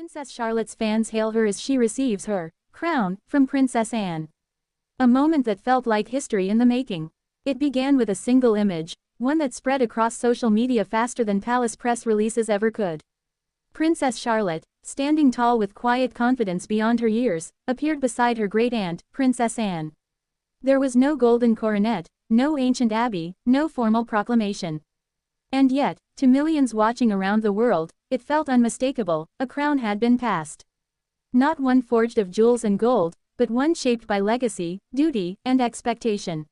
Princess Charlotte's fans hail her as she receives her crown from Princess Anne. A moment that felt like history in the making. It began with a single image, one that spread across social media faster than palace press releases ever could. Princess Charlotte, standing tall with quiet confidence beyond her years, appeared beside her great-aunt, Princess Anne. There was no golden coronet, no ancient abbey, no formal proclamation. And yet, to millions watching around the world, it felt unmistakable, a crown had been passed. Not one forged of jewels and gold, but one shaped by legacy, duty, and expectation.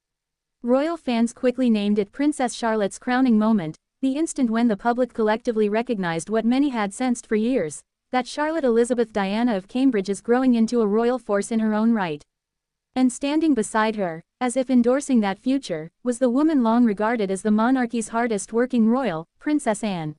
Royal fans quickly named it Princess Charlotte's crowning moment, the instant when the public collectively recognized what many had sensed for years, that Charlotte Elizabeth Diana of Cambridge is growing into a royal force in her own right. And standing beside her, as if endorsing that future, was the woman long regarded as the monarchy's hardest-working royal, Princess Anne.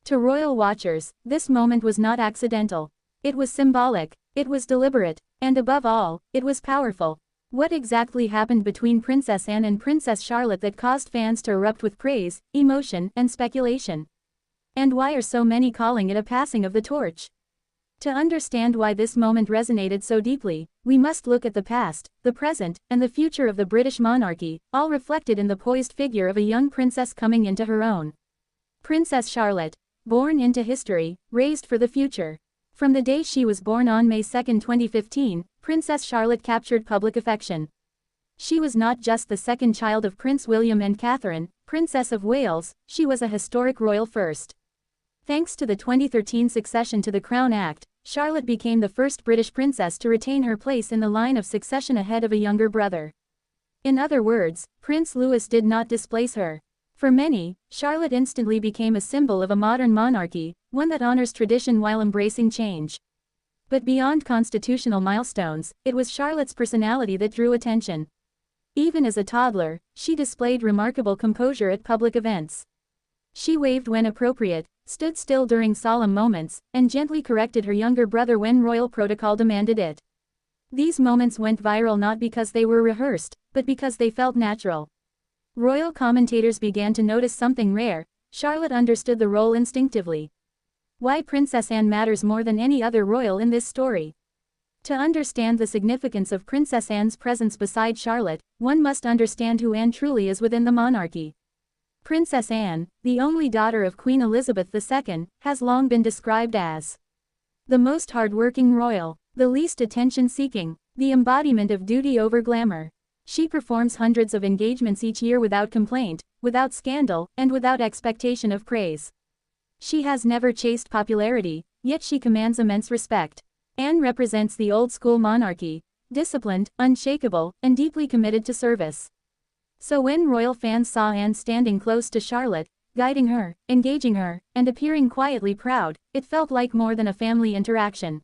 To royal watchers, this moment was not accidental. It was symbolic, it was deliberate, and above all, it was powerful. What exactly happened between Princess Anne and Princess Charlotte that caused fans to erupt with praise, emotion, and speculation? And why are so many calling it a passing of the torch? To understand why this moment resonated so deeply, we must look at the past, the present, and the future of the British monarchy, all reflected in the poised figure of a young princess coming into her own. Princess Charlotte, born into history, raised for the future. From the day she was born on May 2, 2015, Princess Charlotte captured public affection. She was not just the second child of Prince William and Catherine, Princess of Wales, she was a historic royal first. Thanks to the 2013 succession to the Crown Act, Charlotte became the first British princess to retain her place in the line of succession ahead of a younger brother. In other words, Prince Louis did not displace her. For many, Charlotte instantly became a symbol of a modern monarchy, one that honors tradition while embracing change. But beyond constitutional milestones, it was Charlotte's personality that drew attention. Even as a toddler, she displayed remarkable composure at public events. She waved when appropriate, stood still during solemn moments, and gently corrected her younger brother when royal protocol demanded it. These moments went viral not because they were rehearsed, but because they felt natural. Royal commentators began to notice something rare: Charlotte understood the role instinctively. Why Princess Anne matters more than any other royal in this story. To understand the significance of Princess Anne's presence beside Charlotte, one must understand who Anne truly is within the monarchy. Princess Anne, the only daughter of Queen Elizabeth II, has long been described as the most hard-working royal, the least attention-seeking, the embodiment of duty over glamour. She performs hundreds of engagements each year without complaint, without scandal, and without expectation of praise. She has never chased popularity, yet she commands immense respect. Anne represents the old-school monarchy, disciplined, unshakable, and deeply committed to service. So when royal fans saw Anne standing close to Charlotte, guiding her, engaging her, and appearing quietly proud, it felt like more than a family interaction.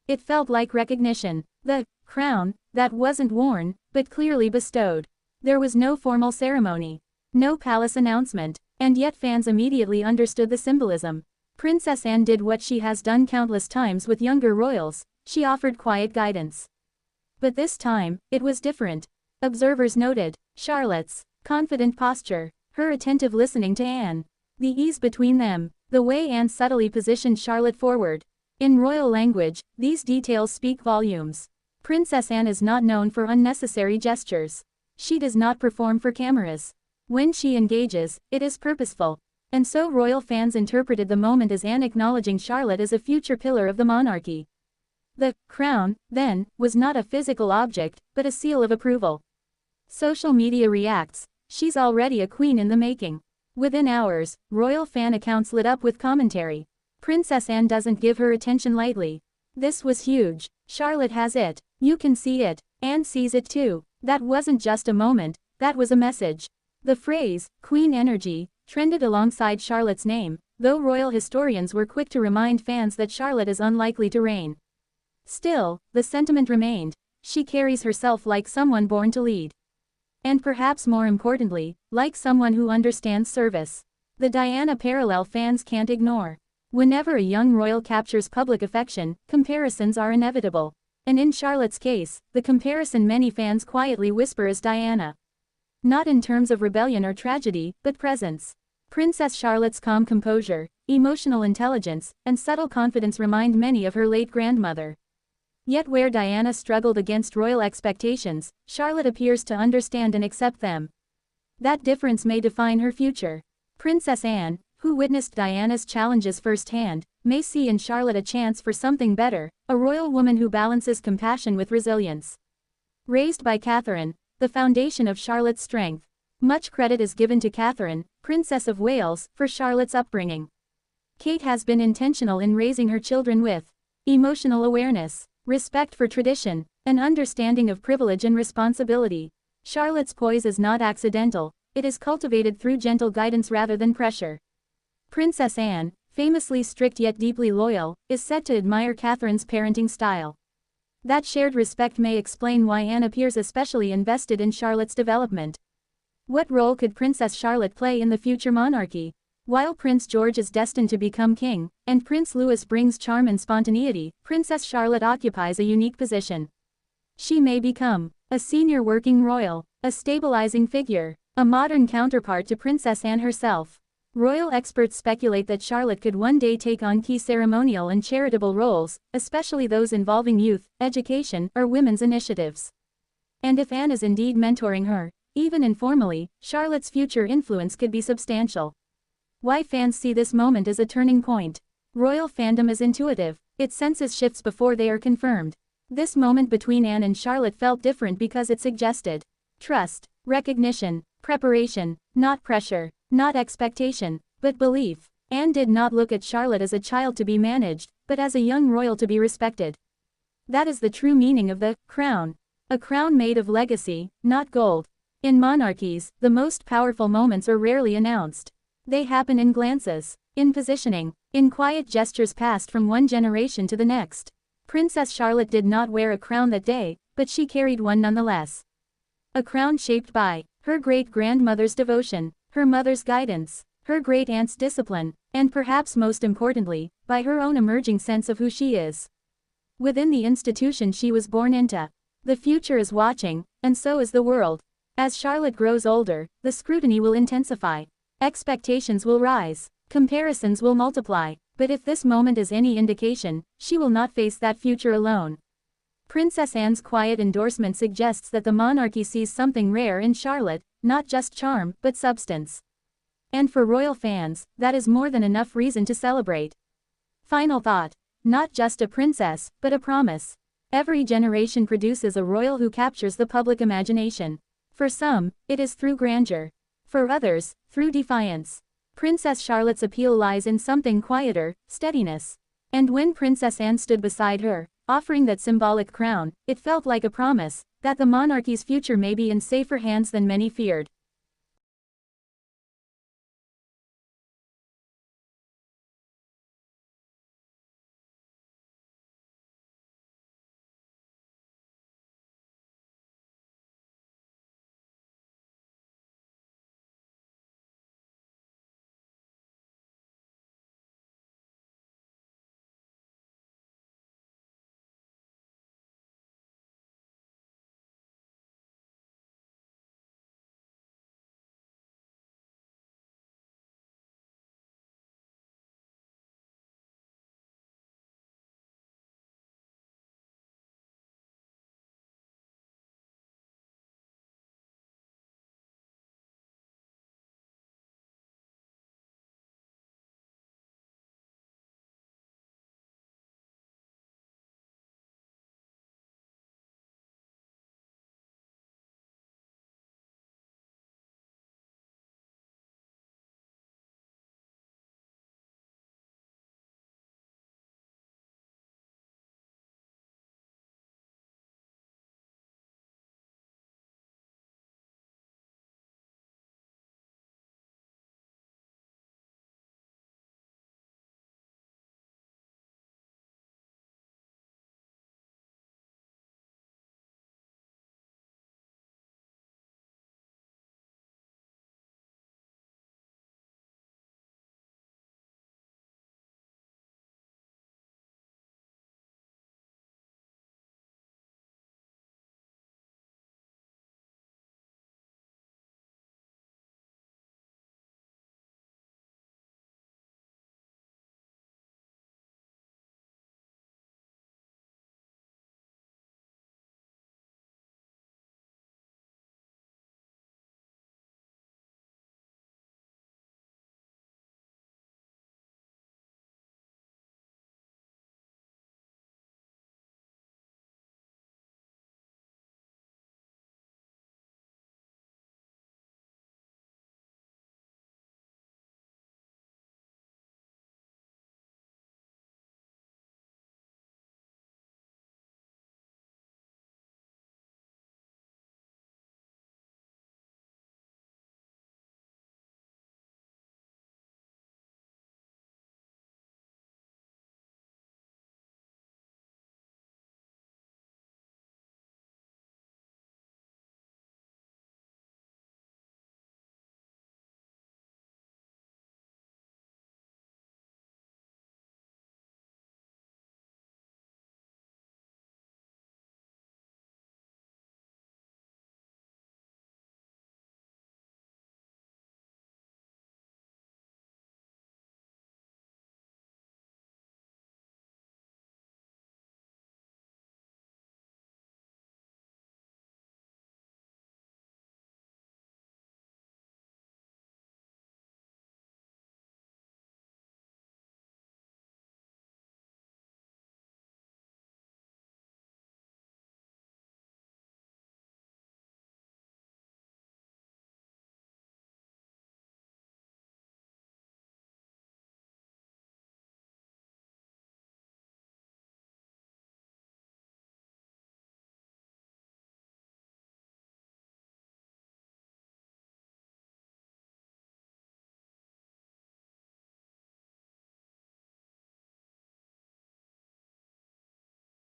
It felt like recognition. The crown that wasn't worn, but clearly bestowed. There was no formal ceremony, no palace announcement, and yet fans immediately understood the symbolism. Princess Anne did what she has done countless times with younger royals: she offered quiet guidance. But this time, it was different. Observers noted Charlotte's confident posture, her attentive listening to Anne, the ease between them, the way Anne subtly positioned Charlotte forward. In royal language, these details speak volumes. Princess Anne is not known for unnecessary gestures. She does not perform for cameras. When she engages, it is purposeful. And so royal fans interpreted the moment as Anne acknowledging Charlotte as a future pillar of the monarchy. The crown, then, was not a physical object, but a seal of approval. Social media reacts: she's already a queen in the making. Within hours, royal fan accounts lit up with commentary. Princess Anne doesn't give her attention lightly. This was huge. Charlotte has it. You can see it. Anne sees it too. That wasn't just a moment, that was a message. The phrase, Queen Energy, trended alongside Charlotte's name, though royal historians were quick to remind fans that Charlotte is unlikely to reign. Still, the sentiment remained: she carries herself like someone born to lead. And perhaps more importantly, like someone who understands service. The Diana parallel fans can't ignore. Whenever a young royal captures public affection, comparisons are inevitable. And in Charlotte's case, the comparison many fans quietly whisper is Diana. Not in terms of rebellion or tragedy, but presence. Princess Charlotte's calm composure, emotional intelligence, and subtle confidence remind many of her late grandmother. Yet where Diana struggled against royal expectations, Charlotte appears to understand and accept them. That difference may define her future. Princess Anne, who witnessed Diana's challenges firsthand, may see in Charlotte a chance for something better, a royal woman who balances compassion with resilience. Raised by Catherine, the foundation of Charlotte's strength. Much credit is given to Catherine, Princess of Wales, for Charlotte's upbringing. Kate has been intentional in raising her children with emotional awareness, respect for tradition, an understanding of privilege and responsibility. Charlotte's poise is not accidental, it is cultivated through gentle guidance rather than pressure. Princess Anne, famously strict yet deeply loyal, is said to admire Catherine's parenting style. That shared respect may explain why Anne appears especially invested in Charlotte's development. What role could Princess Charlotte play in the future monarchy? While Prince George is destined to become king, and Prince Louis brings charm and spontaneity, Princess Charlotte occupies a unique position. She may become a senior working royal, a stabilizing figure, a modern counterpart to Princess Anne herself. Royal experts speculate that Charlotte could one day take on key ceremonial and charitable roles, especially those involving youth, education, or women's initiatives. And if Anne is indeed mentoring her, even informally, Charlotte's future influence could be substantial. Why fans see this moment as a turning point? Royal fandom is intuitive, it senses shifts before they are confirmed. This moment between Anne and Charlotte felt different because it suggested trust, recognition, preparation, not pressure, not expectation, but belief. Anne did not look at Charlotte as a child to be managed, but as a young royal to be respected. That is the true meaning of the crown. A crown made of legacy, not gold. In monarchies, the most powerful moments are rarely announced. They happen in glances, in positioning, in quiet gestures passed from one generation to the next. Princess Charlotte did not wear a crown that day, but she carried one nonetheless. A crown shaped by her great-grandmother's devotion, her mother's guidance, her great-aunt's discipline, and perhaps most importantly, by her own emerging sense of who she is. Within the institution she was born into. The future is watching, and so is the world. As Charlotte grows older, the scrutiny will intensify. Expectations will rise. Comparisons will multiply. But if this moment is any indication, she will not face that future alone. Princess Anne's quiet endorsement suggests that the monarchy sees something rare in Charlotte, not just charm, but substance. And for royal fans, that is more than enough reason to celebrate. Final thought. Not just a princess, but a promise. Every generation produces a royal who captures the public imagination. For some, it is through grandeur. For others, through defiance. Princess Charlotte's appeal lies in something quieter, steadiness. And when Princess Anne stood beside her, offering that symbolic crown, it felt like a promise that the monarchy's future may be in safer hands than many feared.